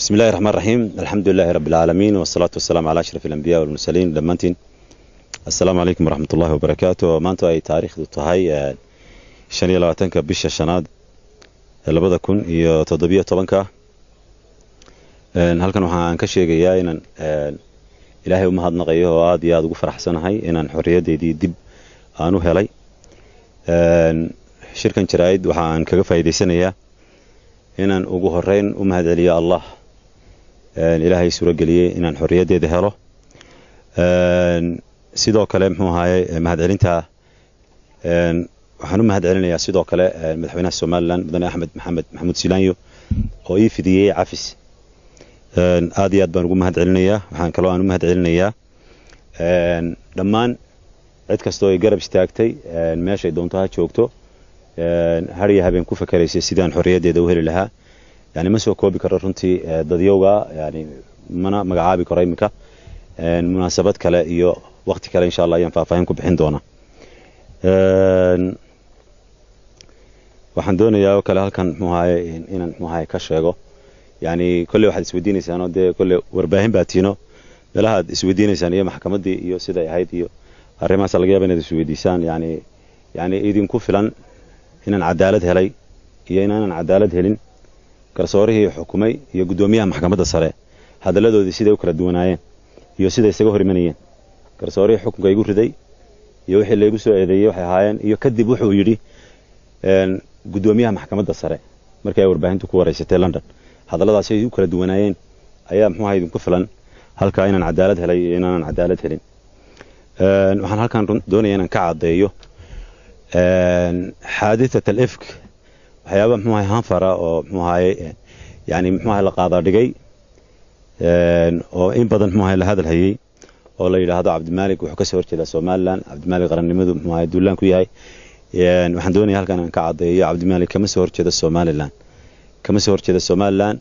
بسم الله الرحمن الرحيم. الحمد لله رب العالمين والصلاة والسلام على أشرف الأنبياء والمرسلين دمانتين. السلام عليكم ورحمة الله وبركاته. maanta ay taariikhdu tahay 25 bisha shanaad 2017 halkan waxaan ka sheegayaa inaan ilaahay u mahadnaqayo oo aad iyo aad ugu faraxsanahay inaan xorriyadeedii dib aan u helay. shirkan jaraa'id waxaan kaga faa'iideysanayaa inaan ugu horeyn u mahadceliyo Allah ilaahay suura galiyay inaan xorriyadeeda helo. sidoo kale muxuu ahaayay mahadcelinta waxaan u mahadcelinayaa sidoo kale madaxweynaha Soomaaliland mudane Axmed Maxamuud Silaanyo oo ii fidiyay cafis. aad iyo aad baan ugu mahadcelinayaa. waxaan kaloo aan u mahadcelinayaa dhammaan cid kastoo ay garab istaagtay meesha ay doonto ha joogto har iyo habeen ku fakaraysay sidaan xorriyadeeda u heli lahaa. يعني ما سو كوبي كرر runtii dadyoga يعني mana magacaabi karo imika munaasabad kale iyo waqti kale insha Allah ayaan faahfaahin ku bixin doona. waxaan doonayaa kale halkan inaan ka sheego yani kulli waxaad isweydiinaysaan oo de kulli warbaahin baatiino meelaha aad isweydiinaysaan iyo maxkamadii iyo sida ay ahayd iyo arrimahaas laga yaabaa inaad isweydiisaan yani idinku filan inaan cadaalad helay iyo inaan cadaalad helin garsoorihii xukumay iyo gudoomiyaha maxkamadda sare hadaladoodii siday u kala duwanaayeen iyo siday isaga hor imanayeen. garsoorihii xukunka igu riday iyo wixii la igu soo eedeeyay waxay ahaayeen iyo kadib wuxuu yiri gudoomiyaha maxkamadda sare markii ay warbaahintu ku wareysatay London hadaladaas ay u kala duwanaayeen ayaa muxuu ahayd ku filan halka inaan cadaalad helay iyo inaan cadaalad helin. waxaan halkan doonayaa inaan ka cadeeyo xaadithada al-ifk waxyaabo muxuu ahay hanfara oo muxuu ahay yani muxuu ahay la qaada dhigay oo in badan muxuu ahay la hadal hayay oo la yiraahdo Cabdimaalik wuxuu ka soo horjeedaa Soomaaliland. Cabdimaalik qarannimadu muxuu ahay duulaan ku yahay. waxaan doonayaa halkan aan ka cadeeyo Cabdimaalik kama soo horjeedo Soomaaliland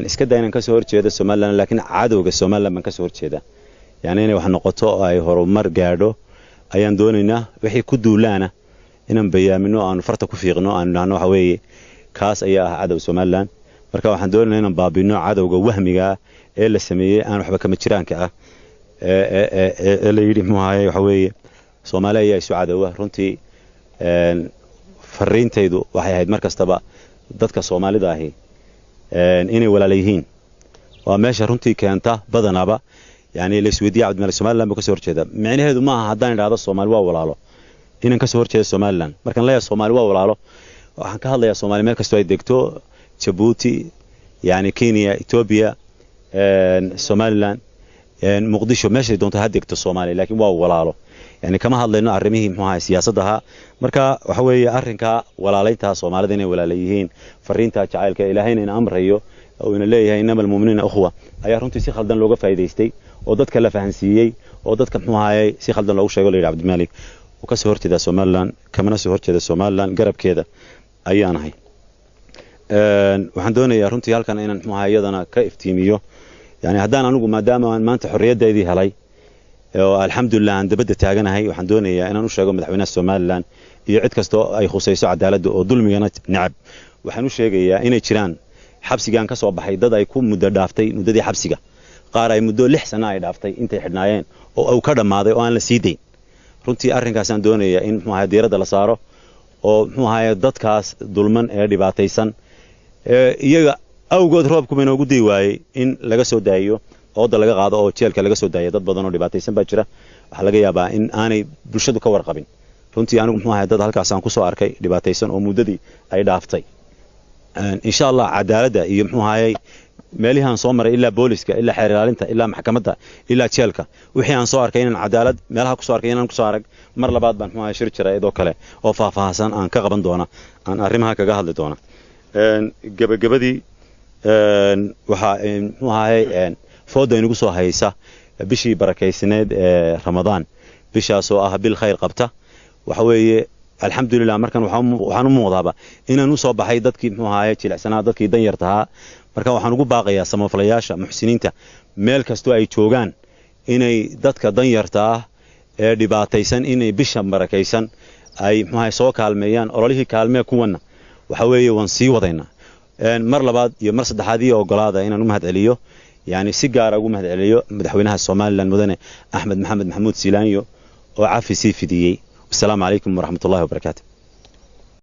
iska daynan ka soo horjeedo Soomaaliland laakiin cadowga Soomaaliland man ka soo horjeeda yani inay wax noqoto ay horumar gaadho ayaan doonaynaa. wixii ku duulaana inaan bayaamino aan farta ku fiiqno aan naano waxa weeye kaas ayaa ah cadow Soomaaliland. marka waxaan doonaynaa inaan baabino cadowga wahmiga ee la sameeyay aan waxba kama jiraanka ah la yiri muhaay waxa weeye Soomaaliya ayaa isu cadowga runtii. fariintaydu waxay ahayd markastaba dadka Soomaalida ahi inay walaalayihiin waa meesha runtii keenta badanaba yani la isweydiiyay Cabdimaalik Soomaaliland ka soo horjeeda macnaheedu ma aha haddaan idhaahdo Soomaali waa walaalo inaan ka soo horjeedo Soomaaliland. markaan leeyahay Soomaali waa walaalo waxaan ka hadlayaa Soomaali meel kastoo ay degto Djibouti yani Kenya Ethiopia Somaliland Muqdisho meesha doonto ha degto Soomaali laakiin waa walaalo yani kama hadlayno arrimihii muxuu ahaa siyaasadaha. marka waxa weeye arrinka walaalaynta Soomaalida inay walaalayihiin fariinta jacaylka Ilaahayna in amrayo oo ina leeyahay inamal mu'miniina ukhwa ayaa runtii si khaldan looga faa'iideystay oo dadka la fahansiiyay oo dadka muxuu ahaa si khaldan loogu sheego la yiraahdo Cabdimaalik oo ka soo horjeeda Soomaaliland kamana soo horjeeda Soomaaliland garabkeeda ayaan ahay. waxaan doonayaa runtii halkan inaan muxuu ahaa iyadana ka iftiimiyo yani haddaan anigu maadaama aan maanta xorriyadeedii helay oo alxamdulillah aan dabada taaganahay waxaan doonayaa inaan u sheego madaxweynaha Soomaaliland iyo cid kastoo ay khusayso cadaaladda oo dulmigana nacab waxaan u sheegayaa inay jiraan xabsigan ka soo baxay dad ay ku muddo dhaaftay muddadii xabsiga qaar ay muddo 6 sano ay dhaaftay intay xidhnaayeen oo uu ka dhamaaday oo aan la sii deyn. runtii arrinkaas aan doonayaa in muxuu ahaa diiradda la saaro oo muxuu ahaa dadkaas dulman ee dhibaataysan iyaga awgood roobku ma inoogu dii waayay in laga soo daayo oo laga qaado oo jeelka laga soo daayo dad badan oo dhibaataysan baa jira. waxa laga yaabaa in aanay bulshadu ka warqabin. runtii anigu muxuu ahaa dad halkaas aan ku soo arkay dhibaataysan oo muddadii ay dhaaftay. insha Allah cadaaladda iyo muxuu ahaa meelihi aan soo maray ilaa booliska ilaa xeer ilaalinta ilaa maxkamadda ilaa jeelka wixii aan soo arkay inaan cadaalad meelaha ku soo arkay inaan ku soo arag mar labaad baan muxuu ahaa shir jaraa'id oo kale oo faahfaahsan aan ka qaban doona aan arrimaha kaga hadli doona. gabagabadii waxa muxuu ahaa fooda inagu soo haysa bishii barakaysaneed ee Ramadaan bishaas oo ah bil khayr qabta waxa weeye alxamdulillah markan waxaan u muuqdaaba inaan u soo baxay dadkii muxuu ahaa jilicsanaa dadkii dan yartaha. marka waxaan ugu baaqayaa samafalayaasha muxsiniinta meel kastoo ay joogaan inay dadka dan yartaa ee dhibaataysan inay bisha barakaysan ay muxuu ahaa soo kaalmeeyaan ololihii kaalmee kuwana waxa weeye waan sii wadaynaa mar labaad iyo mar saddexaad iyo ogolaada inaan u mahadceliyo يعني سيجار أقوم هذا اليوم مدحونها الصومال للمدن أحمد محمد محمود سيلانيو وعافي سيفدي والسلام عليكم ورحمة الله وبركاته.